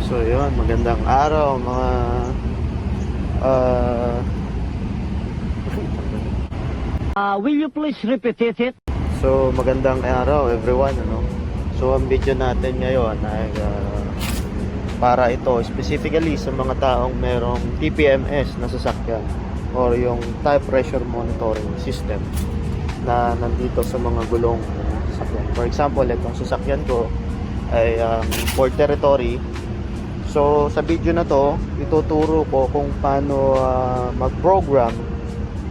So yun, magandang araw mga uh, Will you please repeat it? so magandang araw everyone, ano. So ang video natin ngayon ay para ito specifically sa mga taong merong TPMS na sasakyan or yung tire pressure monitoring system na nandito sa mga gulong ng sasakyan. For example, itong sasakyan ko ay for territory. So sa video na to, ituturo ko kung paano mag-program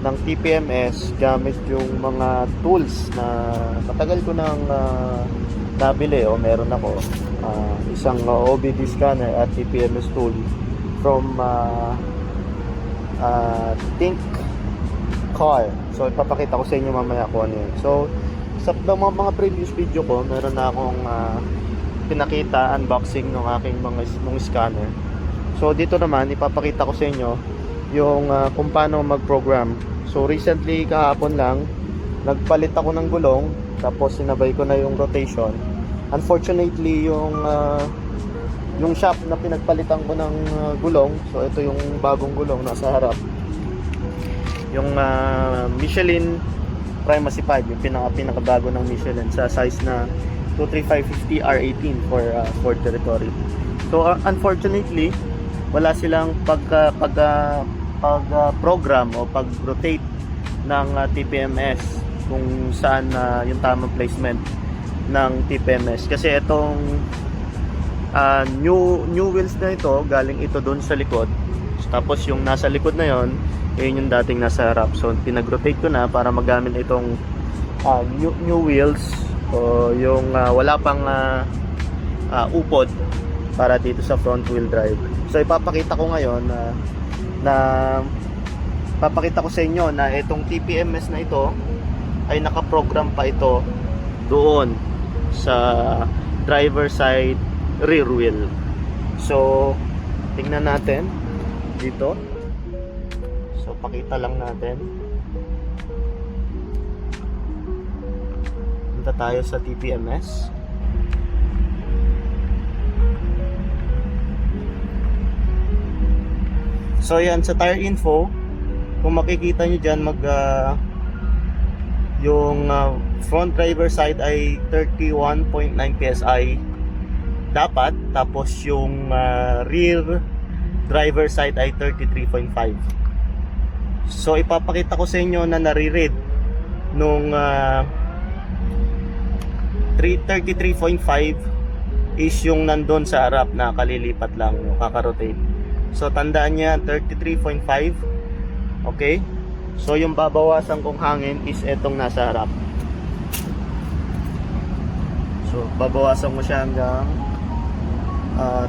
ng TPMS gamit yung mga tools na matagal ko nang nabili o meron ako. Isang OBD scanner at TPMS tool from Think Car. So ipapakita ko sa inyo mamaya kung ano yun. So sa mga previous video ko, meron na akong pinakita unboxing ng aking mga scanner. So dito naman ipapakita ko sa inyo yung kung paano mag-program. So recently kahapon lang nagpalit ako ng gulong, tapos sinabay ko na yung rotation. Unfortunately yung shop na pinagpalitan ko ng gulong, so ito yung bagong gulong nasa harap, yung Michelin Primacy 5, yung pinakabago ng Michelin sa size na 235/50 R18 for territory. So unfortunately wala silang pag-program o pag-rotate ng TPMS kung saan yung tamang placement ng TPMS, kasi itong new wheels na ito galing ito doon sa likod, tapos yung nasa likod na yon yun yung dating nasa harap. So pinag-rotate ko na para magamit itong new wheels o yung wala pang upod para dito sa front wheel drive. So ipapakita ko ngayon na papakita ko sa inyo na itong TPMS na ito ay nakaprogram pa ito doon sa driver side rear wheel. So tingnan natin dito. So pakita lang natin. Punta tayo sa TPMS. So yan, sa tire info, kung makikita nyo dyan, yung front driver side ay 31.9 PSI dapat, tapos yung rear driver side ay 33.5. So ipapakita ko sa inyo na nare-read nung 33.5 is yung nandun sa harap na kalilipat lang, yung kakarotate. So tandaan niya 33.5. Okay? So yung babawasan kong hangin is etong nasa harap. So babawasan ko siya hanggang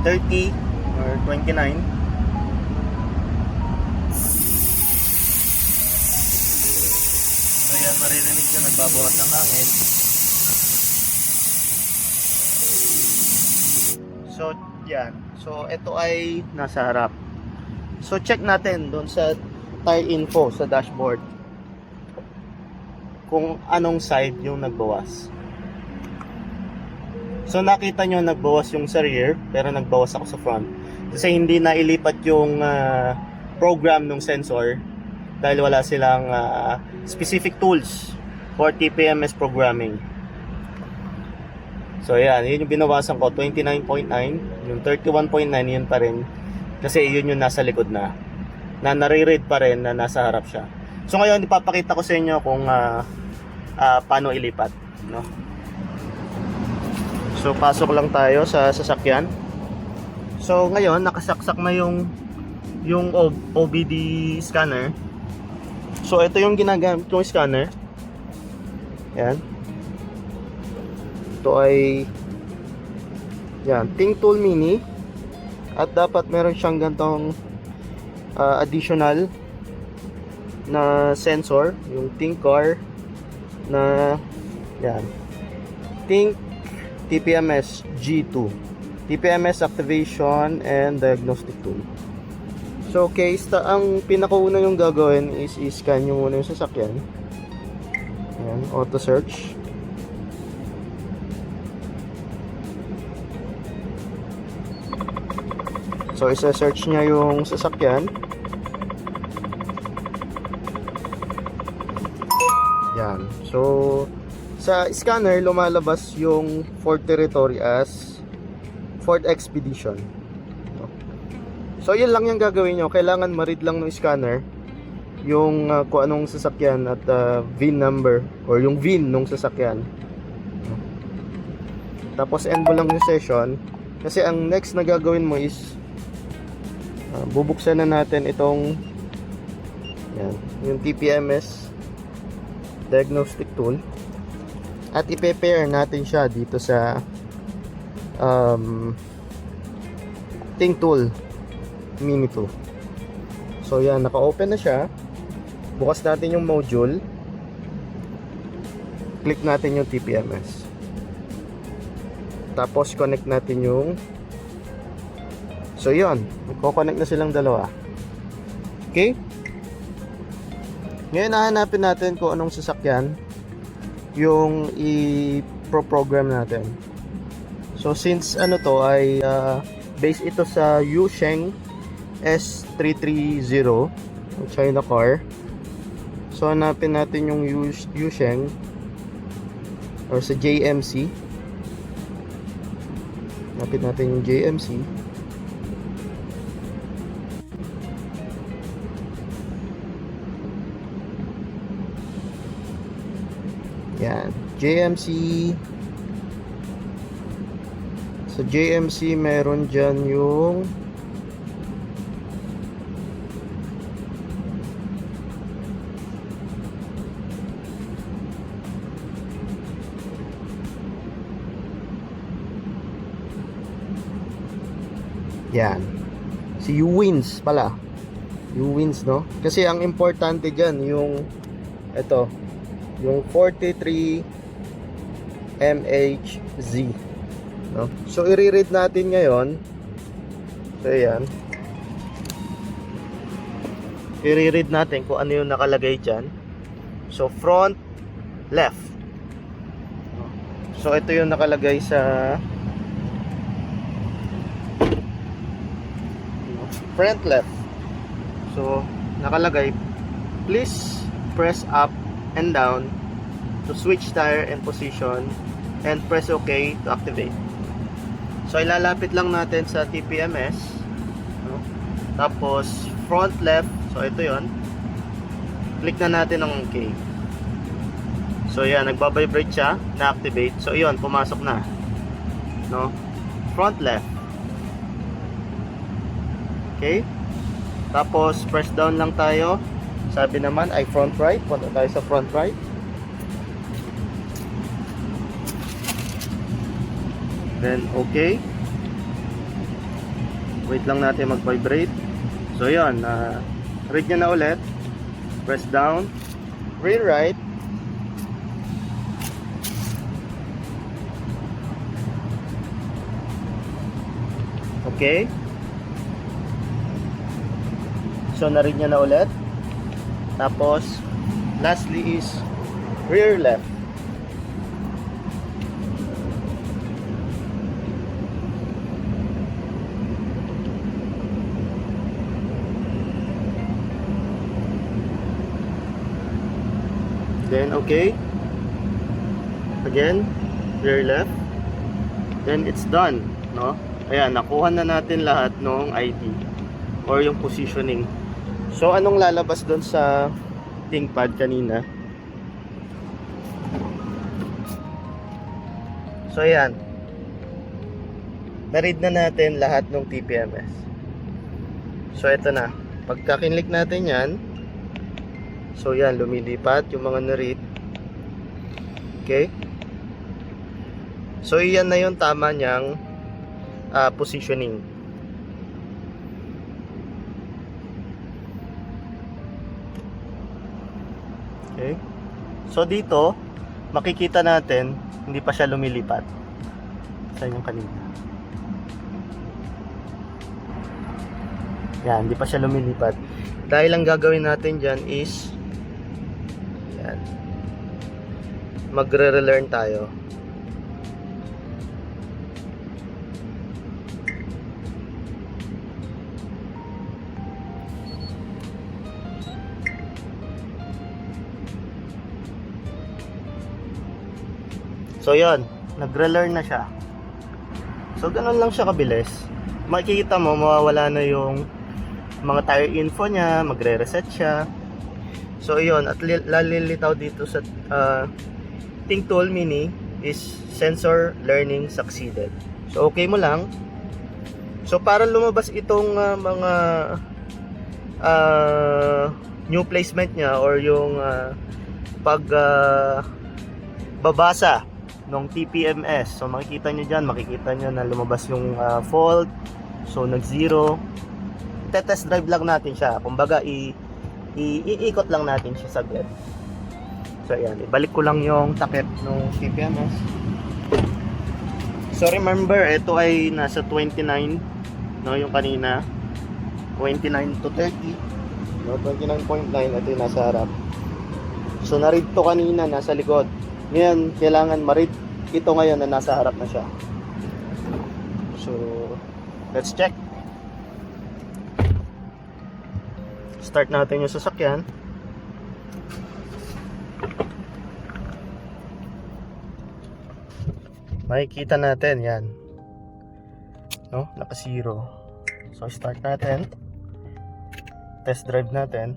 30 or 29. So yan, maririnig nyo nagbabawas ng hangin. So yan. So ito ay nasa harap. So check natin doon sa tire info sa dashboard kung anong side yung nagbawas. So nakita nyo nagbawas yung sa rear, pero nagbawas ako sa front kasi hindi na ilipat yung program ng sensor dahil wala silang specific tools for TPMS programming. So yan, yun yung binawasan ko, 29.9. Yung 31.9 yun pa rin, kasi yun yung nasa likod na nare-read pa rin na nasa harap siya. So ngayon ipapakita ko sa inyo kung paano ilipat, no? So pasok lang tayo sa sasakyan. So ngayon nakasaksak na yung OBD scanner. So ito yung ginagamit kong scanner. Yan. Ito ay yan, Think Tool Mini, at dapat meron siyang gantong additional na sensor, yung Think Car na yan, Think TPMS G2, TPMS Activation and Diagnostic Tool. So case ang pinakauna yung gagawin is i-scan nyo muna yung sasakyan. Yan, auto search. So, isa-search niya yung sasakyan. Yan. So, sa scanner, lumalabas yung Ford Territory as Ford Expedition. So, yun lang yung gagawin nyo. Kailangan ma-read lang ng scanner yung kung anong sasakyan at VIN number or yung VIN nung sasakyan. Tapos, end mo lang yung session. Kasi ang next na gagawin mo is bubuksan na natin itong yan, yung TPMS diagnostic tool at i-pair natin siya dito sa Ting tool mini tool. So yan, naka-open na siya. Bukas natin yung module, click natin yung TPMS, tapos connect natin yung so yun, magko-connect na silang dalawa. Okay? Ngayon hahanapin natin kung anong sasakyan yung i-program natin. So since ano to ay base ito sa Yusheng S330 China car. So hanapin natin yung Yusheng or sa JMC. Hanapin natin yung JMC. Yan, JMC. Sa JMC meron dyan yung yan, si U-Wins pala. U-Wins, no? Kasi ang importante dyan yung ito, yung 43 MHZ, no? So i-read natin ngayon. So ayan, i-read natin kung ano yung nakalagay dyan. So front left. So ito yung nakalagay sa front left. So nakalagay, please press up and down to switch tire and position and press OK to activate. So ilalapit lang natin sa TPMS, no? Tapos front left, so ito yon, click na natin ng OK. So yan, nagbabibrate siya, na-activate. So yon, pumasok na, no? Front left. Okay, tapos press down lang tayo. Sabi naman ay front right. Punta tayo sa front right. Then okay. Wait lang natin mag-vibrate. So yun, read nyo na ulit. Press down, rear right. Okay. So na-read nyo na ulit. Tapos lastly is rear left. Then okay. Again, rear left. Then it's done, no? Ayan, nakuha na natin lahat ng ID or yung positioning. So anong lalabas doon sa ThinkPad kanina? So ayan, na-read na natin lahat ng TPMS. So ito na, pagka kinlik natin yan, so yan, lumilipat yung mga na-read. Okay, so yan na yung tama niyang positioning. Okay. So dito, makikita natin, hindi pa siya lumilipat. Saan yung kanina? Yan, hindi pa siya lumilipat. Dahil ang gagawin natin dyan is, yan, magre-relearn tayo. So yon, nagre-learn na siya. So ganun lang siya kabilis. Makikita mo mawawala na yung mga tire info niya, magre-reset siya. So yon, at lalilitaw dito sa Think Tool Mini is sensor learning succeeded. So okay mo lang. So para lumabas itong mga new placement niya or yung babasa ng TPMS. So makikita nyo dyan, makikita nyo na lumabas yung fault. So nag-zero. Test drive lang natin siya. Kumbaga iikot lang natin siya saglit. So ayan, ibalik ko lang yung takip ng TPMS. So remember, ito ay nasa 29, no, yung kanina 29 to 30, no, 29.9, ito yung nasa harap. So na-read to kanina, nasa likod. Ngayon, kailangan ma-read ito ngayon na nasa harap na siya. So, let's check. Start natin yung sasakyan. Makikita natin, yan. No? Naka-zero. So, start natin. Test drive natin.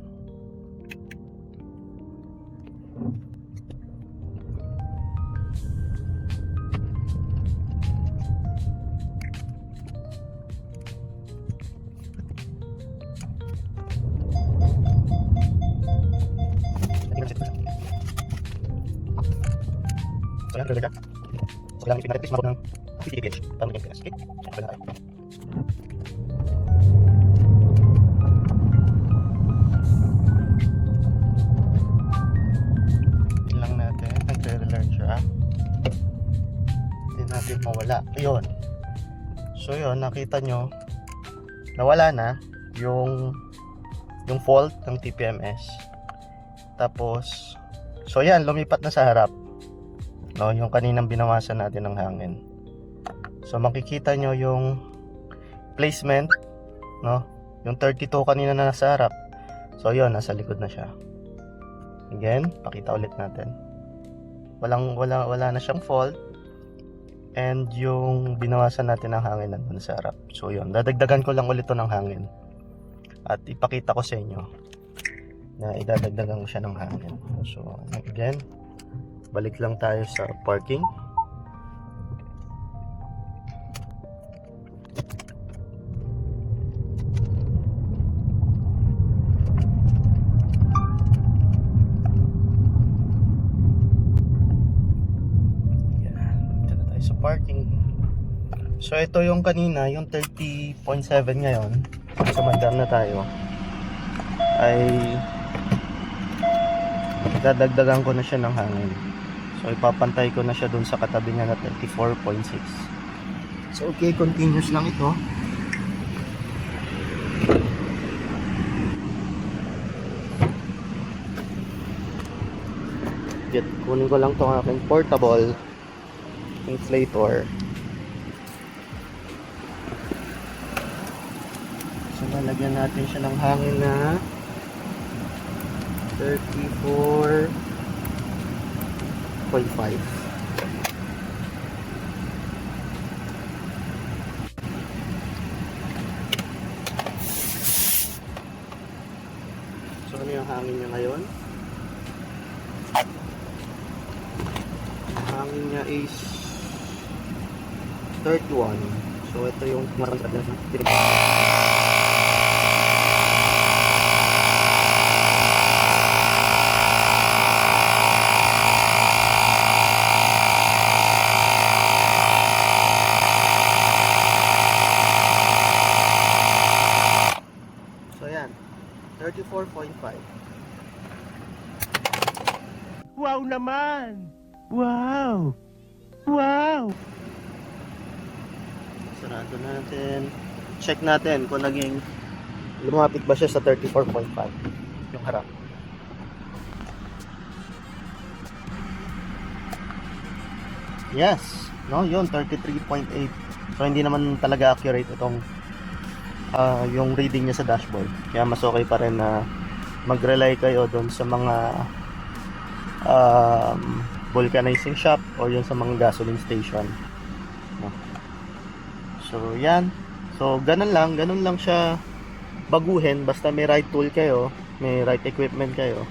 So, yan, ready ka. So, kailangan ipin natin please mabot ng 50 kph para maging pinas. Okay? Pwede na tayo. Ilang natin, nagre-learn siya. Hindi natin mawala. Ayun. So, yun, nakita nyo, nawala na yung fault ng TPMS. Tapos, so yan, lumipat na sa harap. No, yung kaninang binawasan natin ng hangin. So makikita nyo yung placement, no? Yung 32 kanina na nasa harap. So yun, nasa likod na siya. Again, pakita ulit natin. Wala na siyang fault. And yung binawasan natin ng hangin nandun sa harap. So yun, dadagdagan ko lang ulit to ng hangin. At ipakita ko sa inyo na idadagdagan ko siya ng hangin. So again, balik lang tayo sa parking. Yan, dito na tayo sa parking. So ito yung kanina, yung 30.7 ngayon. So mandam na tayo. Ay dadagdagan ko na siya ng hangin. So ipapantay ko na siya dun sa katabi niya na 34.6. So okay, continuous lang ito. Kunin ko lang itong aking portable inflator. So lalagyan natin siya ng hangin na 34.5. So ano yung hangin niya ngayon? Ang hangin niya is 31. So ito yung maraming na so yan, 34.5. Wow naman! Wow! Wow! Sarado natin. Check natin kung naging lumapit ba siya sa 34.5 yung harap. Yes, no, yun 33.8. So hindi naman talaga accurate itong yung reading niya sa dashboard. Kaya mas okay pa rin na mag-rely kayo doon sa mga vulcanizing shop or yung sa mga gasoline station. No? So, yan. So, ganun lang siya baguhin basta may right tool kayo, may right equipment kayo,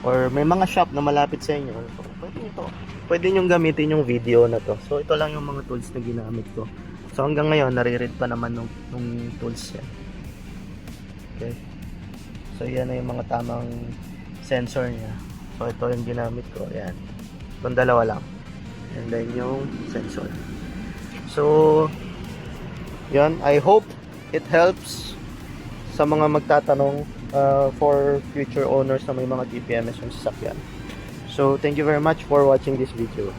or may mga shop na malapit sa inyo. So, pwede nyo gamitin yung video na to. So, ito lang yung mga tools na ginamit ko. So, hanggang ngayon, nare-read pa naman nung tools yan. Okay. So, yan na yung mga tamang sensor niya. So, ito yung ginamit ko. Yan. Itong dalawa lang. And then yung sensor. So, yan. I hope it helps sa mga magtatanong for future owners na may mga TPMS yung sasakyan. So, thank you very much for watching this video.